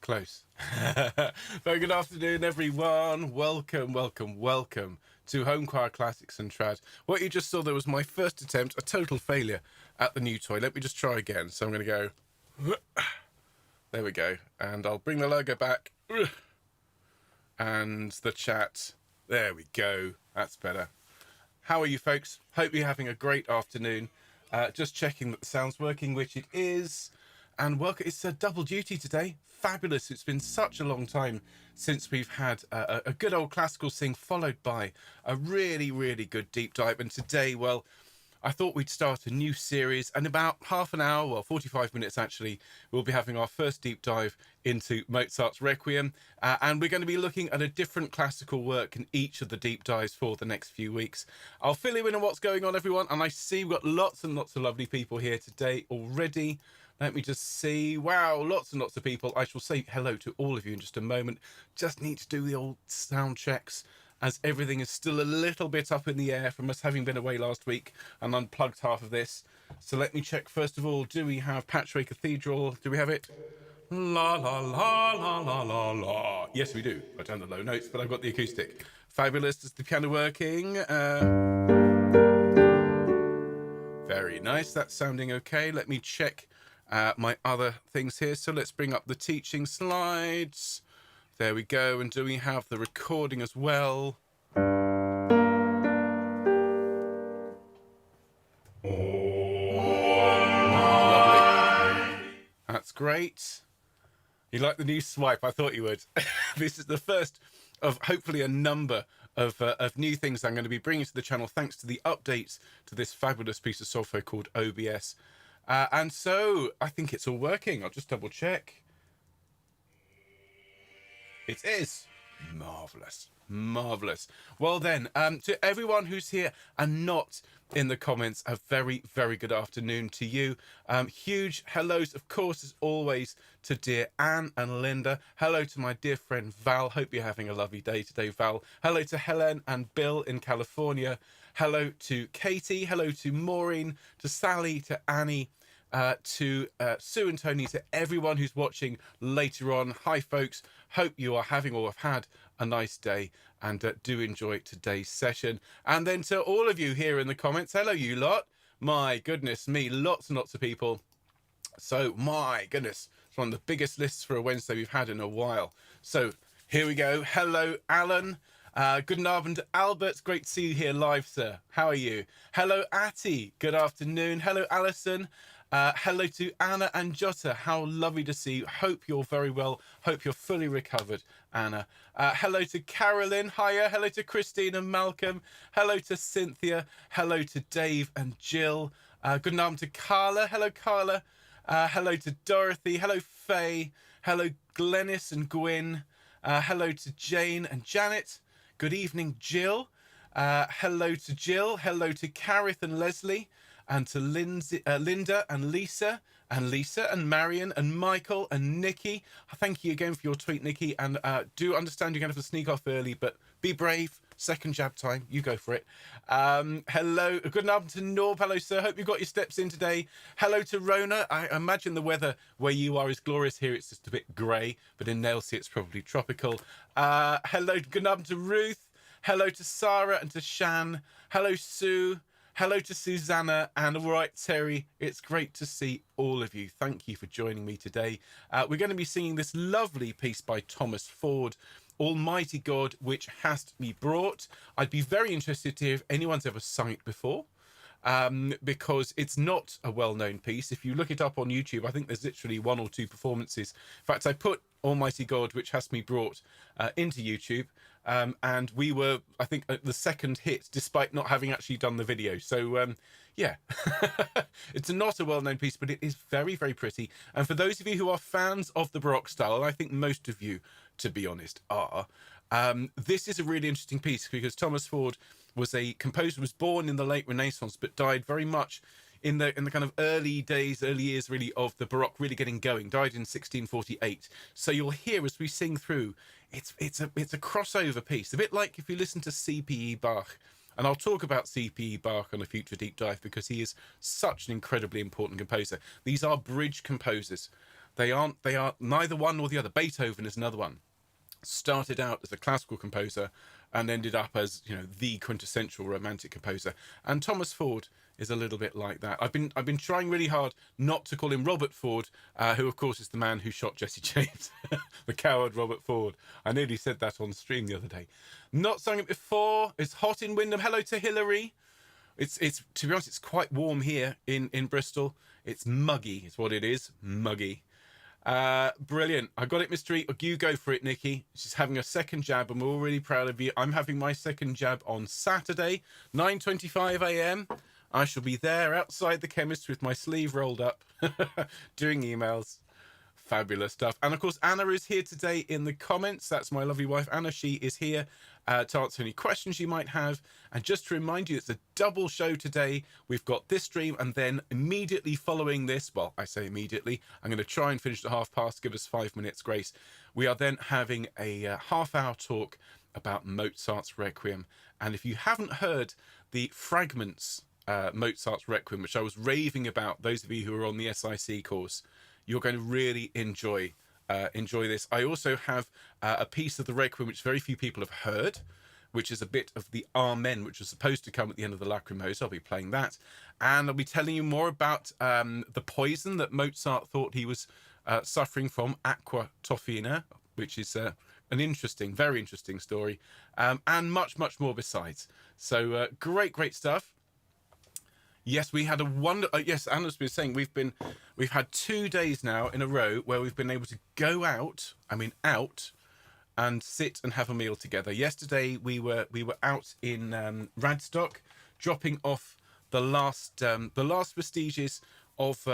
Close. Very good afternoon, everyone. Welcome to Homechoir Classics and Trad. What you just saw there was my first attempt, a total failure at the new toy. Let me just try again. So I'm going to go. There we go. And I'll bring the logo back. And the chat. There we go. That's better. How are you, folks? Hope you're having a great afternoon. Just checking that the sound's working, which it is. And welcome. It's a double duty today. Fabulous. It's been such a long time since we've had a good old classical sing followed by a really, really good deep dive. And today, well, I thought we'd start a new series, and about half an hour, well, 45 minutes actually, we'll be having our first deep dive into Mozart's Requiem, and we're going to be looking at a different classical work in each of the deep dives for the next few weeks. I'll fill you in on what's going on, everyone, and I see we've got lots and lots of lovely people here today already. Let me just see. Wow, lots and lots of people. I shall say hello to all of you in just a moment. Just need to do the old sound checks, as everything is still a little bit up in the air from us having been away last week and unplugged half of this. So let me check first of all, do we have Patchway Cathedral? Do we have it? La la la la la la la. Yes, we do. I don't have the low notes, but I've got the acoustic. Fabulous. Is the piano working? Very nice. That's sounding okay. Let me check my other things here. So let's bring up the teaching slides. There we go. And do we have the recording as well? Lovely. That's great. You like the new swipe? I thought you would. This is the first of hopefully a number of new things I'm going to be bringing to the channel thanks to the updates to this fabulous piece of software called OBS. And so I think it's all working. I'll just double check. It is. Marvellous. Marvellous. Well then, to everyone who's here and not in the comments, a very, very good afternoon to you. Huge hellos, of course, as always, to dear Anne and Linda. Hello to my dear friend Val. Hope you're having a lovely day today, Val. Hello to Helen and Bill in California. Hello to Katie. Hello to Maureen, to Sally, to Annie, to Sue and Tony, to everyone who's watching later on. Hi, folks. Hope you are having or have had a nice day and do enjoy today's session. And then to all of you here in the comments, hello, you lot. My goodness me, lots and lots of people. So, my goodness, it's one of the biggest lists for a Wednesday we've had in a while. So, here we go. Hello, Alan. Good afternoon, Albert. It's great to see you here live, sir. How are you? Hello, Atty. Good afternoon. Hello, Alison. Hello to Anna and Jota. How lovely to see you. Hope you're very well. Hope you're fully recovered, Anna. Hello to Carolyn. Hiya. Hello to Christine and Malcolm. Hello to Cynthia. Hello to Dave and Jill. Good night to Carla. Hello, Carla. Hello to Dorothy. Hello, Faye. Hello, Glennis and Gwyn. Hello to Jane and Janet. Good evening, Jill. Hello to Jill. Hello to Carith and Leslie. And to Linda and Lisa and Marion and Michael and Nikki. Thank you again for your tweet, Nikki. And do understand you're going to have to sneak off early, but be brave. Second jab time. You go for it. Hello. Good afternoon to Norb. Hello, sir. Hope you got your steps in today. Hello to Rona. I imagine the weather where you are is glorious here. It's just a bit grey, but in Nailsea it's probably tropical. Hello. Good afternoon to Ruth. Hello to Sarah and to Shan. Hello, Sue. Hello to Susanna, and all right, Terry, it's great to see all of you. Thank you for joining me today. We're going to be singing this lovely piece by Thomas Ford, Almighty God, which hast me brought. I'd be very interested to hear if anyone's ever sung it before, because it's not a well-known piece. If you look it up on YouTube, I think there's literally one or two performances. In fact, I put Almighty God, which hast me brought into YouTube, and we were, I think, the second hit, despite not having actually done the video. So, yeah, it's not a well-known piece, but it is very, very pretty. And for those of you who are fans of the Baroque style, and I think most of you, to be honest, are, this is a really interesting piece because Thomas Ford was a composer, was born in the late Renaissance, but died very much in the kind of early years really of the Baroque really getting going. Died in 1648. So you'll hear as we sing through, it's a crossover piece, a bit like if you listen to C.P.E. Bach. And I'll talk about C.P.E. Bach on a future deep dive because he is such an incredibly important composer. These are bridge composers. They are neither one nor the other. Beethoven is another one. Started out as a classical composer and ended up as, you know, the quintessential romantic composer. And Thomas Ford is a little bit like that. I've been trying really hard not to call him Robert Ford, who of course is the man who shot Jesse James, the coward Robert Ford. I nearly said that on stream the other day. Not sung it before. It's hot in Wyndham. Hello to Hillary. It's to be honest, it's quite warm here in Bristol. It's muggy, is what it is. Muggy. Brilliant. I got it, Mystery. You go for it, Nikki. She's having a second jab, and we're all really proud of you. I'm having my second jab on Saturday, 9:25 a.m. I shall be there outside the chemist with my sleeve rolled up, doing emails. Fabulous stuff. And of course, Anna is here today in the comments. That's my lovely wife, Anna. She is here to answer any questions you might have. And just to remind you, it's a double show today. We've got this stream, and then immediately following this, well, I say immediately, I'm going to try and finish at 1:30, give us 5 minutes grace. We are then having a half-hour talk about Mozart's Requiem. And if you haven't heard the fragments Mozart's Requiem, which I was raving about, those of you who are on the SIC course, you're going to really enjoy this. I also have a piece of the Requiem which very few people have heard, which is a bit of the Amen, which was supposed to come at the end of the Lacrimosa. I'll be playing that. And I'll be telling you more about the poison that Mozart thought he was suffering from, aqua toffina, which is an interesting, very interesting story, and much, much more besides. So great stuff. Yes, we had a yes, Anna's been saying we've had 2 days now in a row where we've been able to go out, and sit and have a meal together. Yesterday we were out in Radstock, dropping off the last vestiges of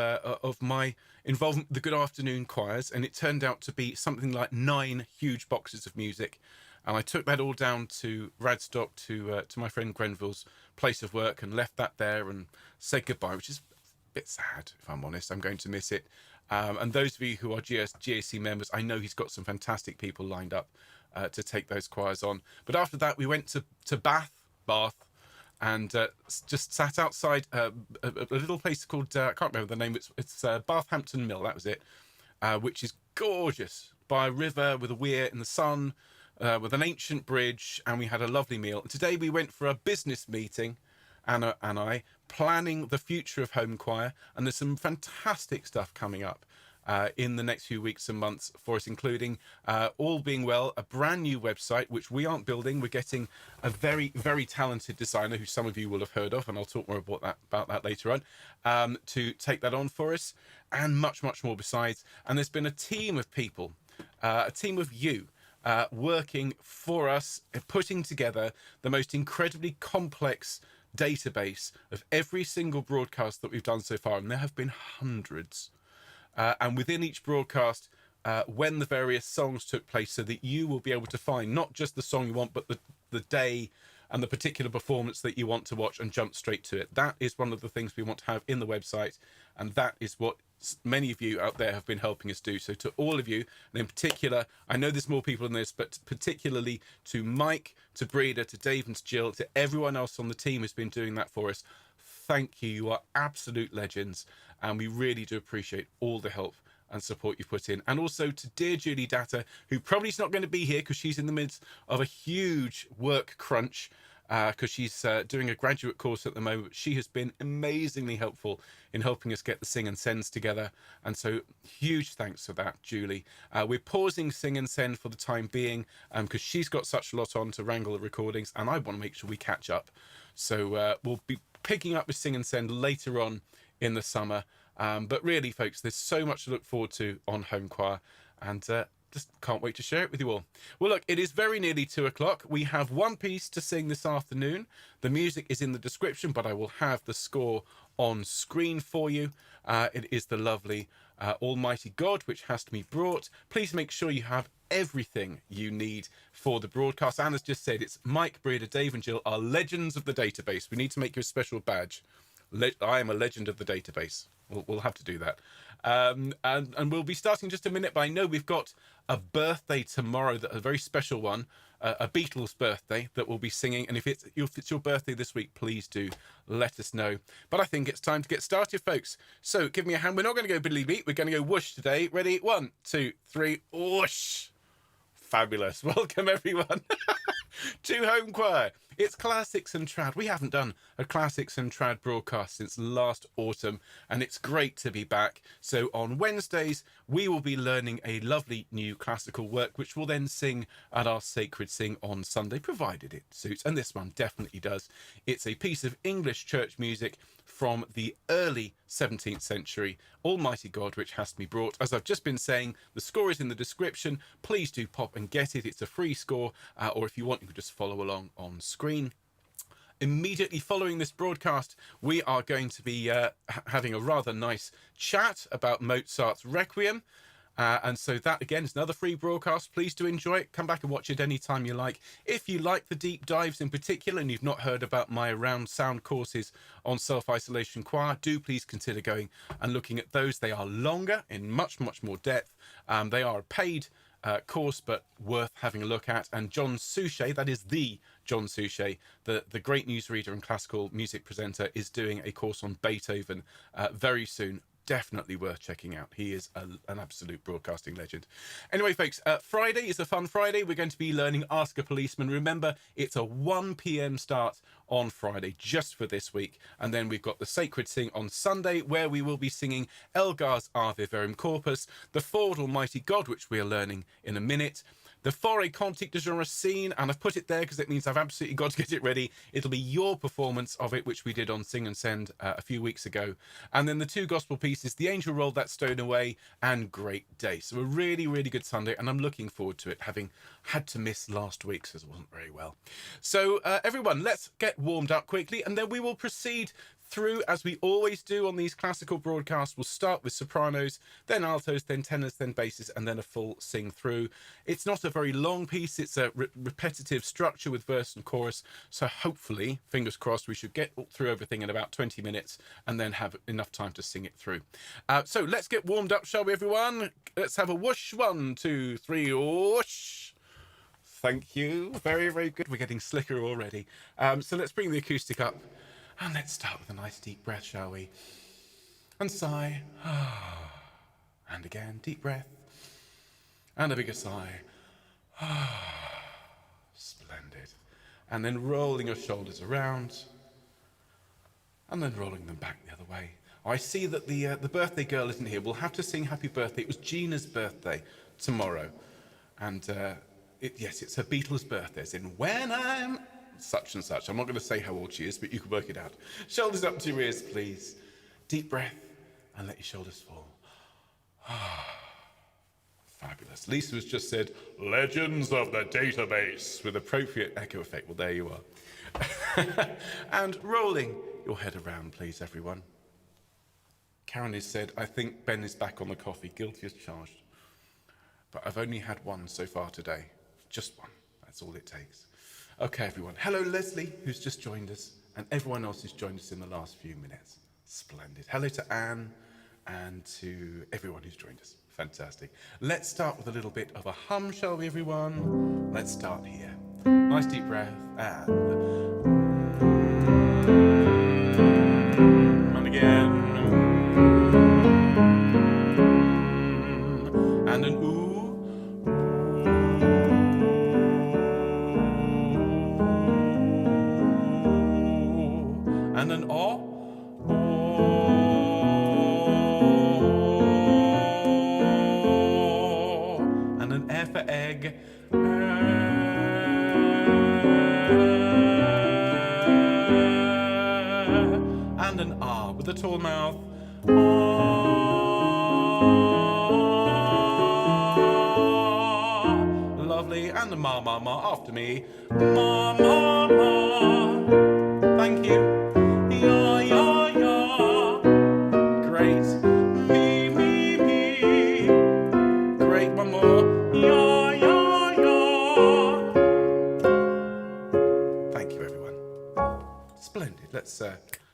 my involvement with the Good Afternoon choirs, and it turned out to be something like 9 huge boxes of music. And I took that all down to Radstock to my friend Grenville's place of work and left that there and said goodbye, which is a bit sad, if I'm honest. I'm going to miss it. And those of you who are GAC members, I know he's got some fantastic people lined up to take those choirs on. But after that, we went to Bath, and just sat outside a little place called, I can't remember the name, it's Bathampton Mill, that was it, which is gorgeous, by a river with a weir in the sun, with an ancient bridge, and we had a lovely meal. Today we went for a business meeting, Anna and I, planning the future of Homechoir, and there's some fantastic stuff coming up in the next few weeks and months for us, including, all being well, a brand new website, which we aren't building. We're getting a very, very talented designer, who some of you will have heard of, and I'll talk more about that later on, to take that on for us, and much, much more besides. And there's been a team of people, a team of you, working for us, putting together the most incredibly complex database of every single broadcast that we've done so far, and there have been hundreds. And within each broadcast, when the various songs took place, so that you will be able to find not just the song you want, but the day and the particular performance that you want to watch, and jump straight to it. That is one of the things we want to have in the website, and that is what many of you out there have been helping us do. So to all of you, and in particular, I know there's more people in this, but particularly to Mike, to Breda, to Dave, and to Jill, to everyone else on the team who's been doing that for us, thank you. You are absolute legends, and we really do appreciate all the help and support you've put in. And also to dear Julie Datta, who probably is not going to be here because she's in the midst of a huge work crunch, because she's doing a graduate course at the moment. She has been amazingly helpful in helping us get the Sing and Sends together, and so huge thanks for that, Julie. We're pausing Sing and Send for the time being, because she's got such a lot on to wrangle the recordings, and I want to make sure we catch up. So we'll be picking up with Sing and Send later on in the summer. But really, folks, there's so much to look forward to on Homechoir, and just can't wait to share it with you all. Well, look, it is very nearly 2 o'clock. We have one piece to sing this afternoon. The music is in the description, but I will have the score on screen for you. It is the lovely Almighty God, which has to be brought. Please make sure you have everything you need for the broadcast. Anna's just said it's Mike, Breda, Dave, and Jill are legends of the database. We need to make you a special badge. I am a legend of the database. We'll have to do that. And we'll be starting in just a minute, but I know we've got a birthday tomorrow, a very special one, a Beatles birthday that we'll be singing. And if it's your birthday this week, please do let us know. But I think it's time to get started, folks. So give me a hand. We're not going to go biddly beat. We're going to go whoosh today. Ready? 1, 2, 3, whoosh. Fabulous. Welcome, everyone, to Homechoir. It's Classics and Trad. We haven't done a Classics and Trad broadcast since last autumn, and it's great to be back. So on Wednesdays, we will be learning a lovely new classical work, which we'll then sing at our Sacred Sing on Sunday, provided it suits. And this one definitely does. It's a piece of English church music from the early 17th century, Almighty God, which Hast me brought. As I've just been saying, the score is in the description. Please do pop and get it. It's a free score, or if you want, you can just follow along on screen. Immediately following this broadcast, we are going to be having a rather nice chat about Mozart's Requiem. And so that, again, is another free broadcast. Please do enjoy it. Come back and watch it anytime you like. If you like the deep dives in particular, and you've not heard about my round sound courses on self-isolation choir, do please consider going and looking at those. They are longer in much, much more depth. They are a paid course, but worth having a look at. And John Suchet, that is the John Suchet, the great newsreader and classical music presenter, is doing a course on Beethoven very soon. Definitely worth checking out. He is an absolute broadcasting legend. Anyway, folks, Friday is a fun Friday. We're going to be learning Ask a Policeman. Remember, it's a 1 p.m. start on Friday, just for this week. And then we've got the Sacred Sing on Sunday, where we will be singing Elgar's Ave Verum Corpus, the Forward Almighty God, which we are learning in a minute, the Forêt Cantique de Jean Racine, and I've put it there because it means I've absolutely got to get it ready. It'll be your performance of it, which we did on Sing and Send a few weeks ago. And then the 2 gospel pieces, The Angel Rolled That Stone Away and Great Day. So a really, really good Sunday, and I'm looking forward to it, having had to miss last week's as it wasn't very well. So everyone, let's get warmed up quickly, and then we will proceed through, as we always do on these classical broadcasts. We'll start with sopranos, then altos, then tenors, then basses, and then a full sing through. It's not a very long piece. It's a repetitive structure with verse and chorus. So hopefully, fingers crossed, we should get through everything in about 20 minutes and then have enough time to sing it through. So let's get warmed up, shall we, everyone? Let's have a whoosh. 1, 2, 3, whoosh. Thank you. Very, very good. We're getting slicker already. So let's bring the acoustic up. And let's start with a nice deep breath, shall we? And sigh. And again, deep breath. And a bigger sigh. Splendid. And then rolling your shoulders around. And then rolling them back the other way. I see that the birthday girl isn't here. We'll have to sing happy birthday. It was Gina's birthday tomorrow. And yes, it's her Beatles birthday. It's in when I'm such and such. I'm not going to say how old she is, but you can work it out. Shoulders up to your ears, please. Deep breath, and let your shoulders fall. Fabulous. Lisa has just said, legends of the database, with appropriate echo effect. Well, there you are. And rolling your head around, please, everyone. Karen has said, I think Ben is back on the coffee, guilty as charged. But I've only had one so far today. Just one. That's all it takes. Okay, everyone. Hello, Leslie, who's just joined us, and everyone else who's joined us in the last few minutes. Splendid. Hello to Anne and to everyone who's joined us. Fantastic. Let's start with a little bit of a hum, shall we, everyone? Let's start here. Nice deep breath, and again. And an ooh. And an oh. And an E for egg. And an R with a tall mouth. Lovely. And a ma ma ma after me. Ma ma ma. Thank you. Ya ya ya. Great. Me me me. Great. One more. Ya ya ya. Thank you, everyone. Splendid. Let's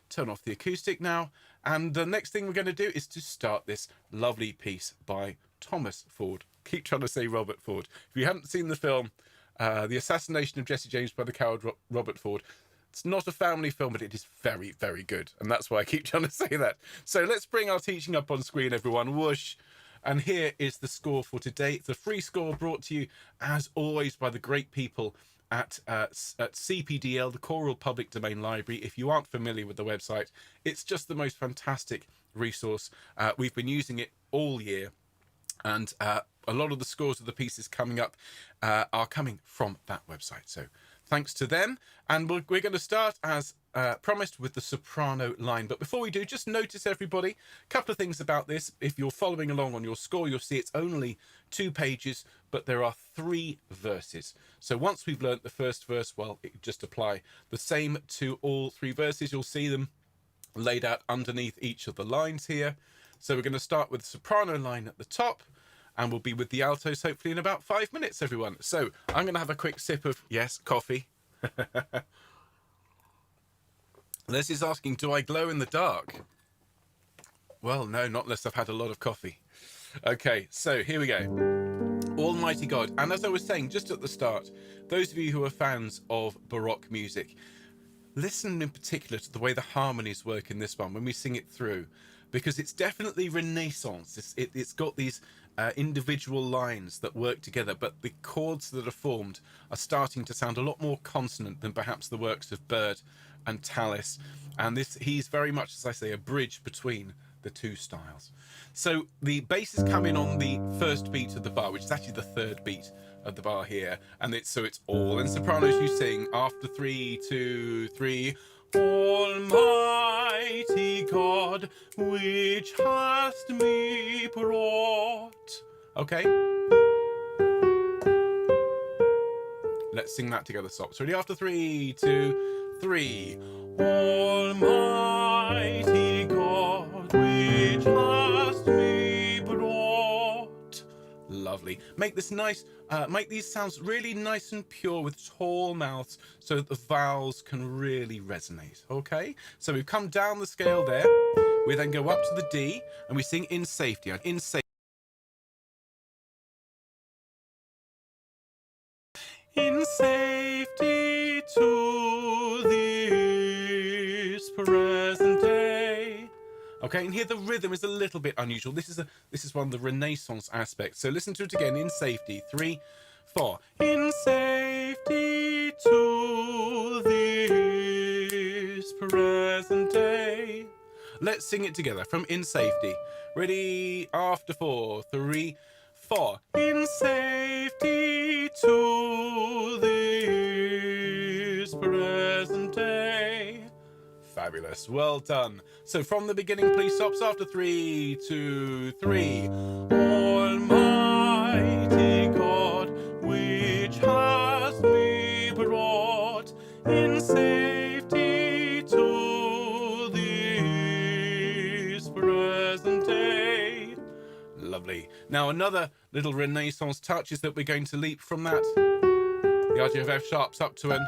turn off the acoustic now. And the next thing we're going to do is to start this lovely piece by Thomas Ford. Keep trying to say Robert Ford. If you haven't seen the film, The Assassination of Jesse James by the Coward Robert Ford. It's not a family film, but it is very, very good. And that's why I keep trying to say that. So let's bring our teaching up on screen, everyone. Whoosh. And here is the score for today. It's a free score brought to you, as always, by the great people at CPDL, the Choral Public Domain Library. If you aren't familiar with the website, it's just the most fantastic resource. We've been using it all year. And a lot of the scores of the pieces coming up are coming from that website. So thanks to them. And we're going to start, as promised, with the soprano line. But before we do, just notice, everybody, a couple of things about this. If you're following along on your score, you'll see it's only 2 pages, but there are 3 verses. So once we've learnt the first verse, well, it just apply the same to all 3 verses. You'll see them laid out underneath each of the lines here. So we're going to start with the soprano line at the top, and we'll be with the altos hopefully in about 5 minutes, everyone. So I'm going to have a quick sip of, yes, coffee. Leslie's asking, do I glow in the dark? Well, no, not unless I've had a lot of coffee. Okay, so here we go. Almighty God. And as I was saying just at the start, those of you who are fans of Baroque music, listen in particular to the way the harmonies work in this one when we sing it through, because it's definitely Renaissance. It's got these individual lines that work together, but the chords that are formed are starting to sound a lot more consonant than perhaps the works of Byrd and Tallis. And he's very much, as I say, a bridge between the 2 styles. So the bass is coming on the first beat of the bar, which is actually the 3rd beat of the bar here, and it's all in sopranos. You sing after 3, 2, 3. Almighty God, which hast me brought. Okay, let's sing that together. So ready, after 3, 2, 3. Almighty God, which hast me brought. Lovely. Make this nice, make these sounds really nice and pure with tall mouths so that the vowels can really resonate. Okay, so we've come down the scale there. We then go up to the D and we sing in safety. And in safety. In safety to this present day. Okay, and here the rhythm is a little bit unusual. This is one of the Renaissance aspects. So listen to it again. In safety, 3, 4. In safety to this present day. Let's sing it together from in safety. Ready? After 4, 3, 4. In safety to this present day. Fabulous. Well done. So from the beginning, please stops after 3, 2, 3. Almighty God, which has me brought in safety to this present day. Lovely. Now another little Renaissance touch is that we're going to leap from that, the idea of F sharps, up to an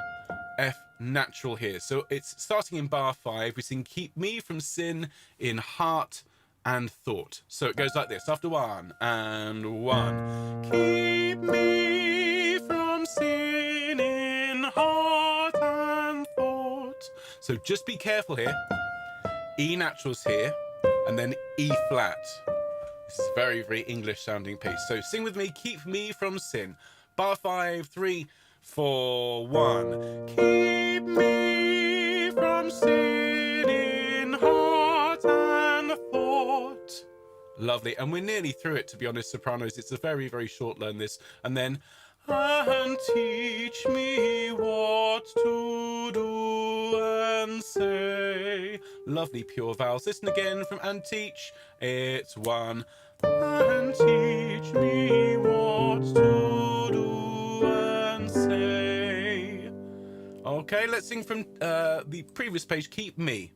F natural here. So it's starting in bar 5. We sing keep me from sin in heart and thought. So it goes like this. After 1 and 1. Keep me from sin in heart and thought. So just be careful here. E natural's here and then E flat. This is very, very English sounding piece. So sing with me, keep me from sin. Bar 5, 3, 4, 1. Keep me from sin in heart and thought. Lovely. And we're nearly through it, to be honest, sopranos. It's a very, very short learn this. And then, and teach me what to do and say. Lovely pure vowels. Listen again from and teach. It's 1. And teach me what to do and say. Okay, let's sing from the previous page, keep me.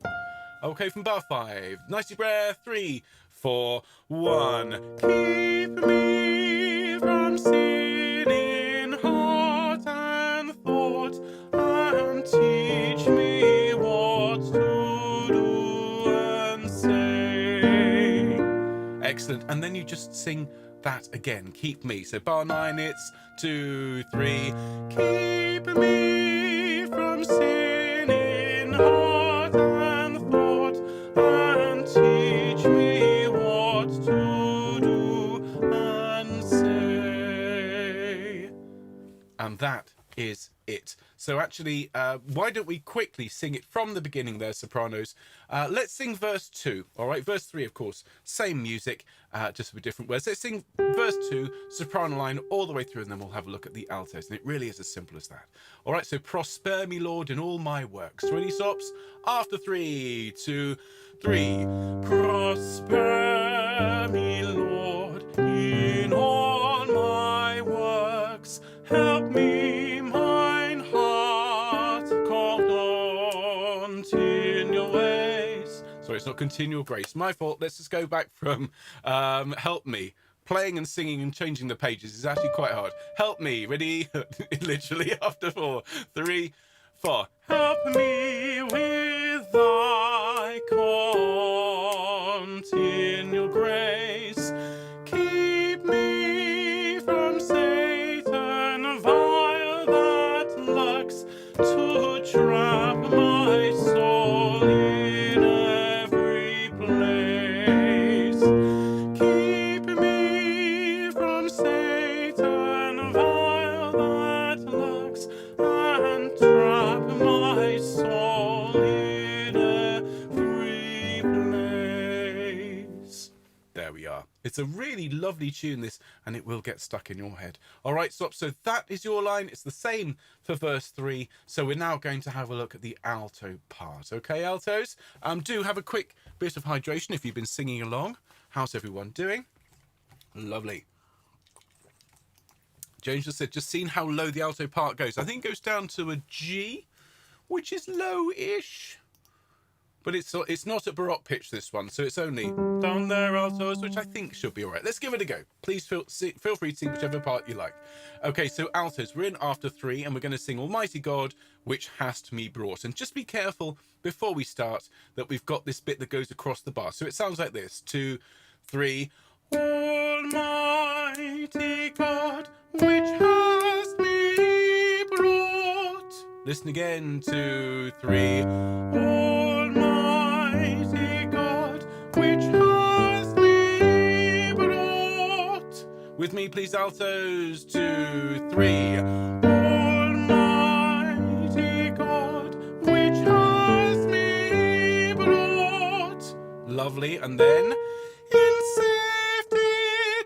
Okay, from bar 5. Nicely breath. 3, 4, 1. Keep me from sin in heart and thought, and teach me what to do and say. Excellent. And then you just sing that again. Keep me. So bar 9, it's 2, 3. Keep me from sin in heart and thought, and teach me what to do and say. And that is it. So actually, why don't we quickly sing it from the beginning there, sopranos? Let's sing verse 2, all right? Verse 3, of course, same music, just with different words. Let's sing verse 2, soprano line, all the way through, and then we'll have a look at the altos. And it really is as simple as that. All right, so prosper me, Lord, in all my works. Ready, stops? After 3, 2, 3. Prosper me, Lord, in all my works. Help me, mine heart called on in your ways. Sorry, it's not continual grace. My fault. Let's just go back from help me. Playing and singing and changing the pages is actually quite hard. Help me. Ready? Literally after 4, 3, 4. Help me with thy continual grace. Keep me from Satan vile that lurks to trap my soul in every place. Keep me from Satan vile that lurks and trap my soul in every place. There we are. It's a really lovely tune, this, and it will get stuck in your head. All right, stop. So that is your line. It's the same for verse 3. So we're now going to have a look at the alto part. Okay, altos? Do have a quick bit of hydration if you've been singing along. How's everyone doing? Lovely. James just said, just seen how low the alto part goes. I think it goes down to a G, which is low-ish. But it's not at baroque pitch, this one, so it's only down there altos, which I think should be all right. Let's give it a go. Please feel free to sing whichever part you like. Okay, so altos, we're in after 3, and we're going to sing Almighty God, which hast me brought. And just be careful before we start that we've got this bit that goes across the bar. So it sounds like this, 2, 3. Almighty God, which hast me brought. Listen again, 2, 3. Almighty God, which has me brought. With me, please, altos, 2, 3. Almighty God, which has me brought. Lovely, and then in safety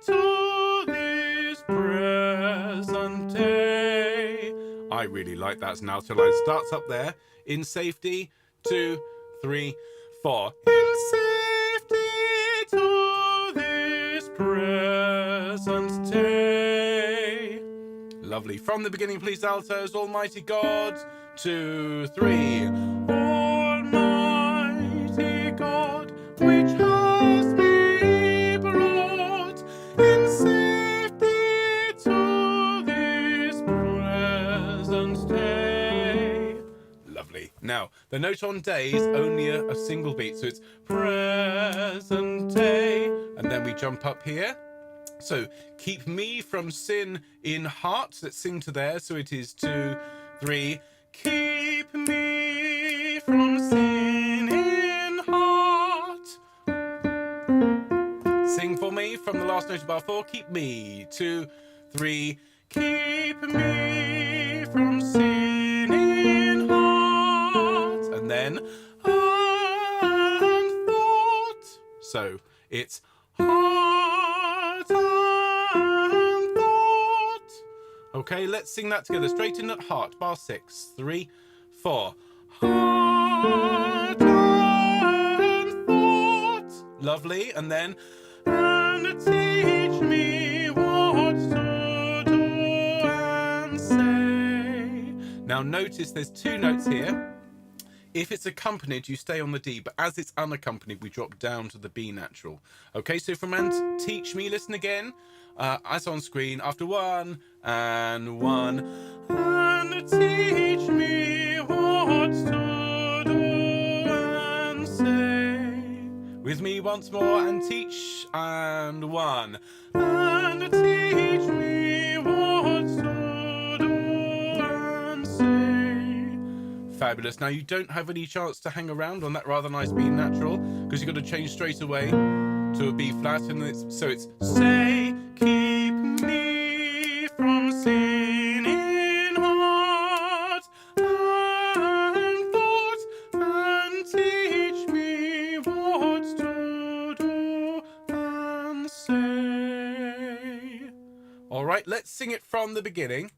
to this present day. I really like that as an alto line. Starts up there, in safety, 2, 3, 4. In safety to this present day. Lovely. From the beginning, please, altos. Almighty God, 2, 3. Almighty God, which has me brought in safety to this present day. Lovely. Now, the note on day is only a single beat, so it's present day, and then we jump up here. So, keep me from sin in heart. Let's sing to there. So it is 2, 3. Keep me from sin in heart. Sing for me from the last note of bar 4. Keep me. 2, 3. Keep me from sin in heart. And then and thought. So it's heart and thought. Okay, let's sing that together. Straighten at heart. Bar 6. 3, 4. Heart and thought. Lovely. And then and teach me what to do and say. Now notice there's 2 notes here. If it's accompanied, you stay on the D, but as it's unaccompanied, we drop down to the B natural. Okay, so from and teach me, listen again. As on screen, after 1 and 1. And teach me what to do and say. With me once more, and teach, and one. And teach me what to do and say. Fabulous. Now you don't have any chance to hang around on that rather nice B natural, because you've got to change straight away to a B flat, and so it's say, keep me from sin in heart and thought, and teach me what to do and say. All right, let's sing it from the beginning.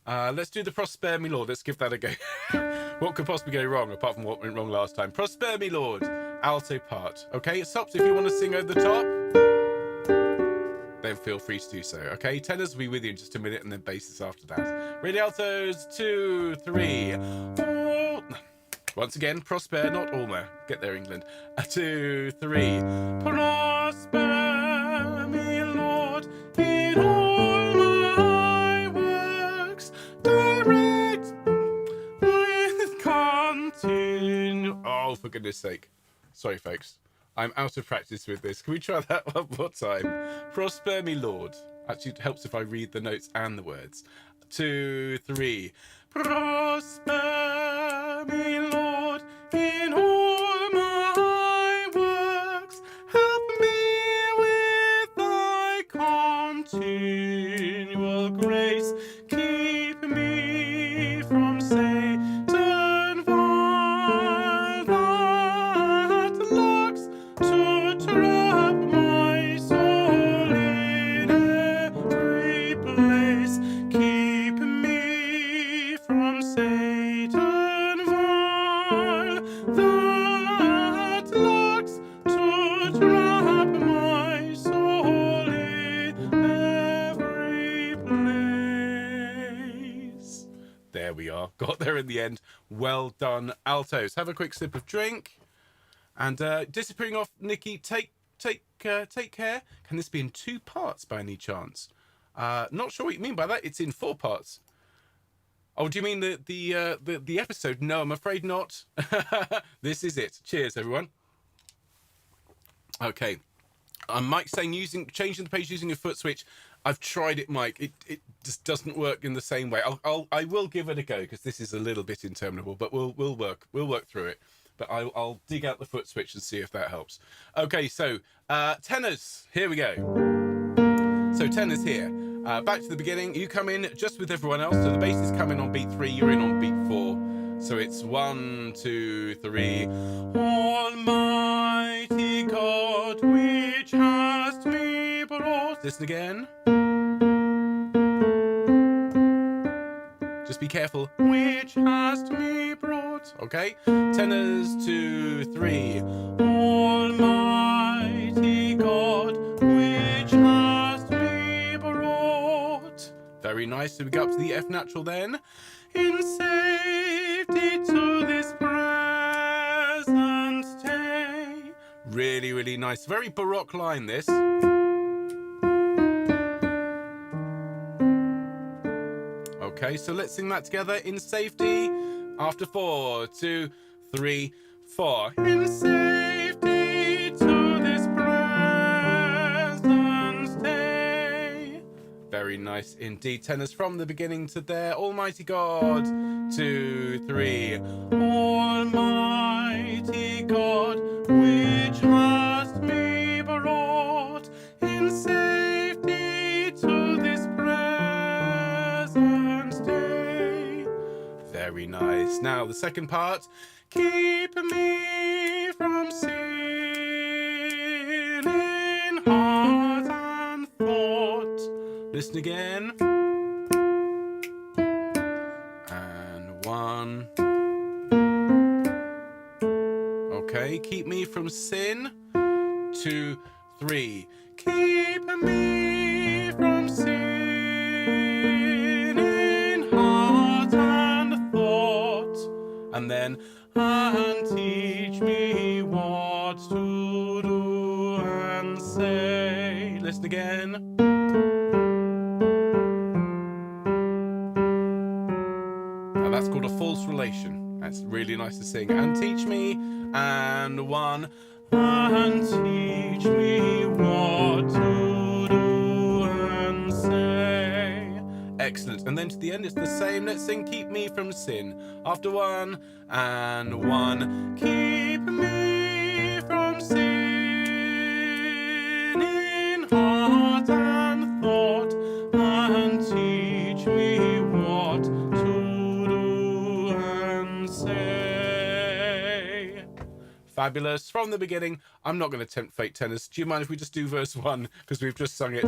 Let's do the Prosper Me Lord. Let's give that a go. What could possibly go wrong apart from what went wrong last time? Prosper Me Lord, alto part. Okay, it stops if you want to sing over the top. Then feel free to do so. Okay, tenors will be with you in just a minute, and then basses after that. Ready, altos, 2, 3. Oh. Once again, Prosper, not Alma. Get there, England. 2, 3. Prosper me, Lord, in all my works. Direct with continue. Oh, for goodness sake. Sorry, folks. I'm out of practice with this. Can we try that one more time? Prosper me, Lord. Actually, it helps if I read the notes and the words. 2, 3. Prosper me, Lord, in all my works. Help me with thy continual grace. Keep me from Satan vile that lurks to trap my soul in every place. Keep me from Satan vile that lurks to trap my soul in every place. There we are. Got there in the end. Well done, altos. Have a quick sip of drink. And disappearing off, Nikki, take care. Can this be in 2 parts by any chance? Not sure what you mean by that. It's in 4 parts. Oh, do you mean the episode? No, I'm afraid not. This is it. Cheers, everyone. Okay. Mike saying changing the page using a foot switch. I've tried it, Mike. It just doesn't work in the same way. I will give it a go, because this is a little bit interminable, but we'll work through it. But I'll dig out the foot switch and see if that helps. Okay, so tenors, here we go. So tenors here. Back to the beginning. You come in just with everyone else. So the basses come in on beat 3. You're in on beat 4. So it's 1, 2, 3. Almighty God, which hast me brought. Listen again. Just be careful. Which hast me brought. Okay. Tenors, 2, 3. Almighty God, which hast me brought. Very nice. So we go up to the F natural then. In safety to this present day. Really, really nice. Very Baroque line, this. Okay, so let's sing that together. In safety. After 4, 2, 3, 4. In safety to this present day. Very nice indeed. Tenors from the beginning to there. Almighty God. 2, 3. Almighty God, which hast me brought in safety to this present day. Very nice. Now the second part. Keep me from sin in heart and thought. Listen again. And 1. Okay, keep me from sin. 2, 3. Keep me from sin in heart and thought. And then, and teach me what to do and say. Listen again. Now that's called a false relation. That's really nice to sing. And teach me. And 1. and teach me what to do and say. Excellent. And then to the end it's the same. Let's sing Keep Me From Sin. After 1 and 1. Keep me from sin in heart and thought, and teach me what to do and say. Fabulous. From the beginning. I'm not going to tempt fate, tenors. Do you mind if we just do verse 1, because we've just sung it?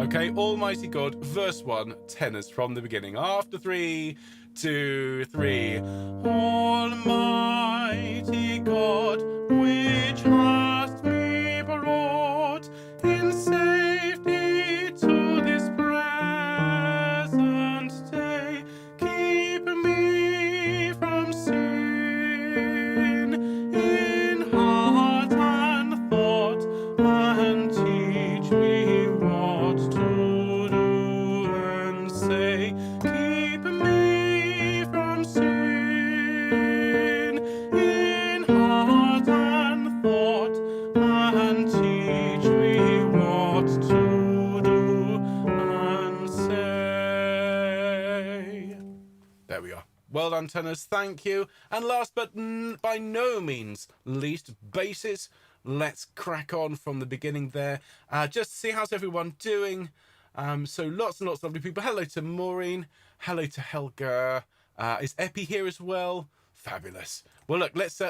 Okay, Almighty God, verse 1, tenors from the beginning. After 3, 2, 3. Almighty God, which hast me brought in safety to this present day, keep me from sin in heart and thought, and teach me what to do and say. Keep me from sin in heart and thought, and teach me what to do and say. There we are. Well done, tenors. Thank you. And last but by no means least, basses. Let's crack on from the beginning there. Just see how's everyone doing. So lots and lots of lovely people. Hello to Maureen. Hello to Helga. Is Epi here as well? Fabulous. Well, look, let's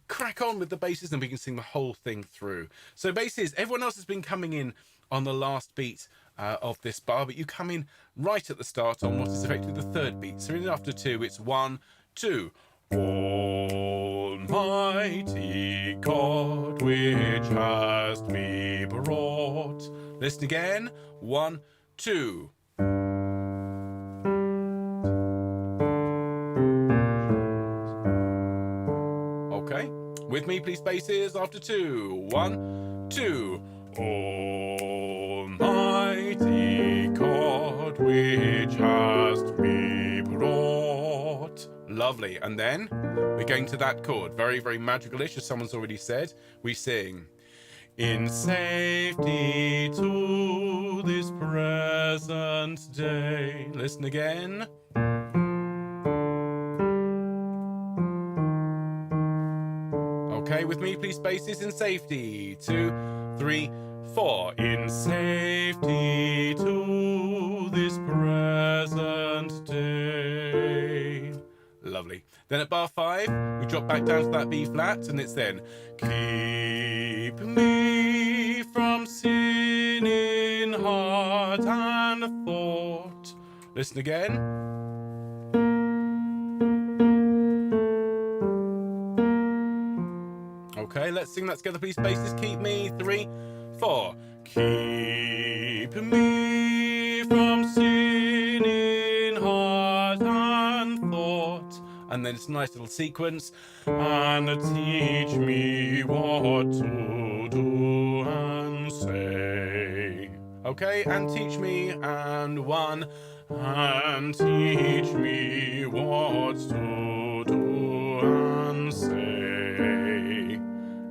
crack on with the basses and we can sing the whole thing through. So basses, everyone else has been coming in on the last beat of this bar, but you come in right at the start on what is effectively the third beat. So in after 2, it's 1, 2. Almighty God, which hast me brought. Listen again. 1, 2. Okay. With me, please, basses. After 2. 1, 2. Almighty God, which hast me brought. Lovely. And then we're going to that chord. Very, very magical-ish, as someone's already said. We sing, in safety to this present day. Listen again. Okay, with me, please, basses. In safety. 2, 3, 4. In safety to this present day. Lovely. Then at bar 5, we drop back down to that B flat, and it's then, keep me from sin in heart and thought. Listen again. Okay, let's sing that together, please, basses. Keep me. 3, 4. Keep me from sin in heart and thought. And then it's a nice little sequence. And teach me what to do and say. Okay, and teach me, and 1. And teach me what to do and say.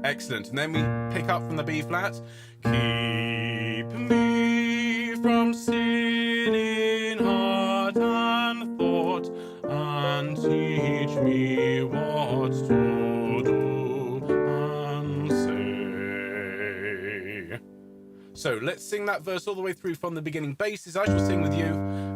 Excellent. And then we pick up from the B flat. Keep me from sin in heart and thought, and teach me what to do and say. So let's sing that verse all the way through from the beginning. Basses, I shall sing with you.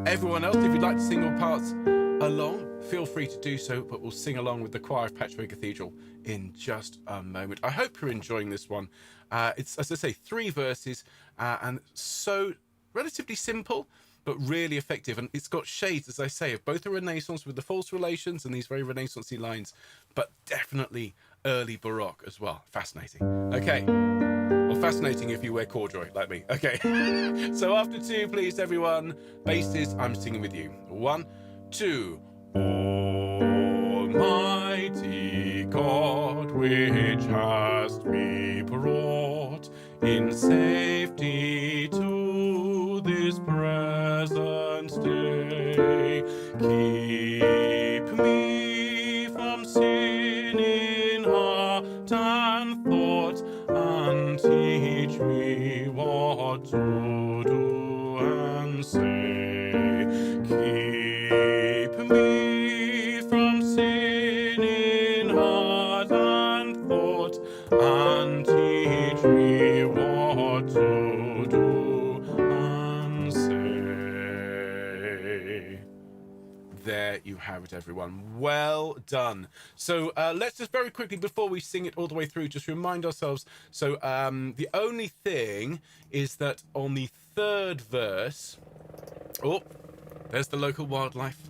Everyone else, if you'd like to sing your parts along, feel free to do so, but we'll sing along with the choir of Patchway Cathedral in just a moment. I hope you're enjoying this one. It's, as I say, 3 verses, and so relatively simple, but really effective. And it's got shades, as I say, of both the Renaissance with the false relations and these very Renaissance-y lines, but definitely early Baroque as well. Fascinating. Okay. Well, fascinating if you wear corduroy like me. Okay. So after 2, please, everyone. Basses, I'm singing with you. 1, 2. Almighty God, which hast me brought in safety to this present day, keep me from sin in heart and thought, you have it, everyone. Well done. So let's just very quickly, before we sing it all the way through, just remind ourselves. So the only thing is that on the third verse... Oh, there's the local wildlife.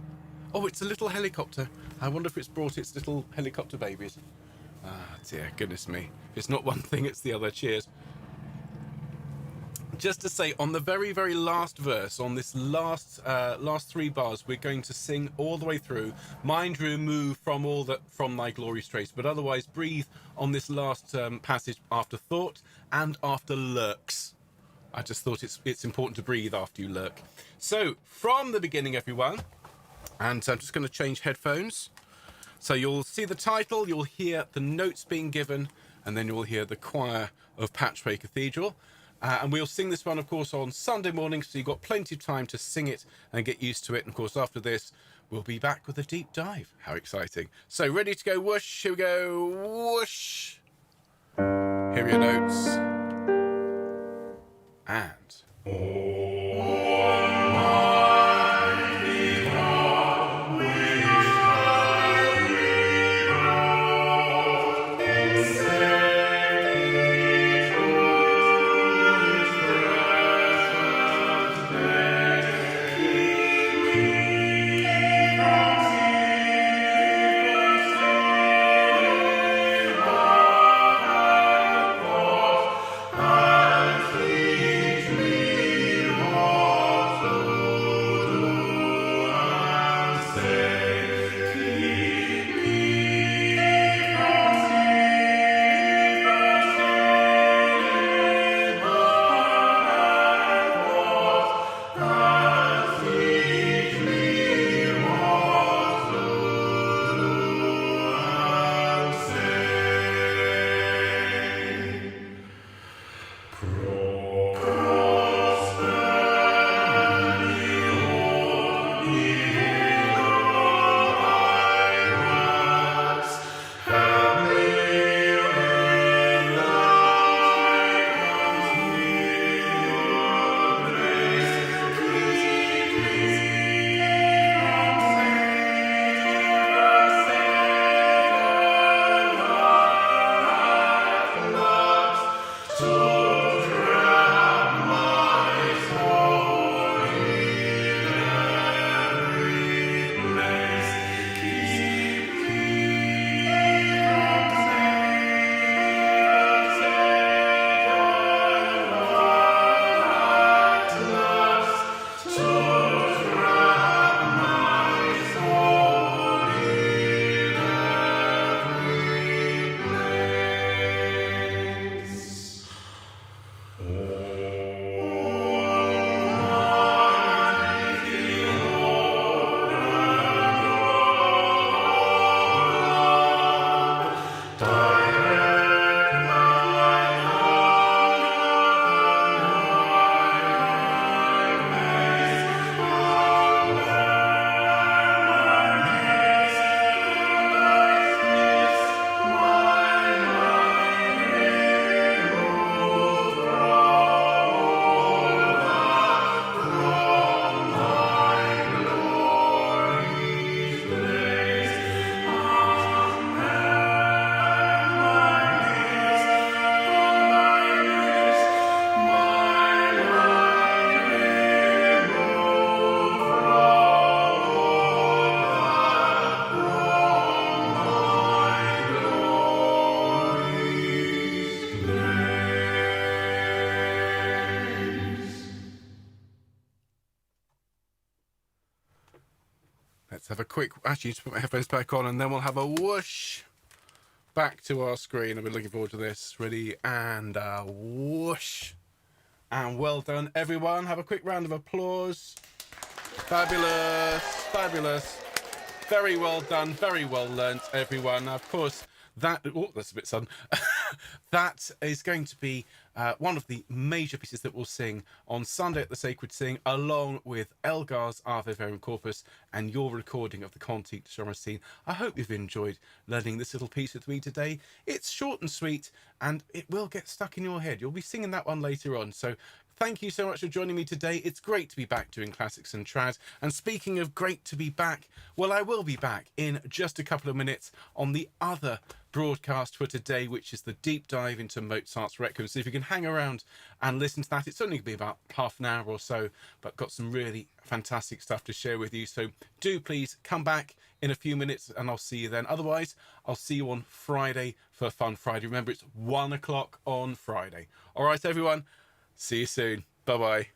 Oh, it's a little helicopter. I wonder if it's brought its little helicopter babies. Ah, dear, goodness me. If it's not one thing, it's the other. Cheers. Just to say, on the very, very last verse, on this last 3 bars, we're going to sing all the way through. Mind remove from thy glory trace, but otherwise breathe on this last passage after thought and after lurks. I just thought it's important to breathe after you lurk. So from the beginning, everyone, and I'm just going to change headphones. So you'll see the title, you'll hear the notes being given, and then you'll hear the choir of Patchway Cathedral. And we'll sing this one, of course, on Sunday morning, so you've got plenty of time to sing it and get used to it. And, of course, after this, we'll be back with a deep dive. How exciting. So, ready to go whoosh? Here we go. Whoosh. Here are your notes. And... let's have a quick... Actually, just put my headphones back on, and then we'll have a whoosh back to our screen. I've been looking forward to this. Ready? And whoosh. And well done, everyone. Have a quick round of applause. Fabulous. Fabulous. Very well done. Very well learnt, everyone. Now, of course, that... Oh, that's a bit sudden. that is going to be one of the major pieces that we'll sing on Sunday at the Sacred Sing, along with Elgar's Ave Verum Corpus and your recording of the Cantique de Chamartin. I hope you've enjoyed learning this little piece with me today. It's short and sweet, and it will get stuck in your head. You'll be singing that one later on. So thank you so much for joining me today. It's great to be back doing classics and trad. And speaking of great to be back, well, I will be back in just a couple of minutes on the other broadcast for today, which is the deep dive into Mozart's Requiem. So if you can hang around and listen to that, it's only going to be about half an hour or so, but got some really fantastic stuff to share with you. So do please come back in a few minutes and I'll see you then. Otherwise, I'll see you on Friday for Fun Friday. Remember, it's 1 o'clock on Friday. All right, everyone. See you soon. Bye-bye.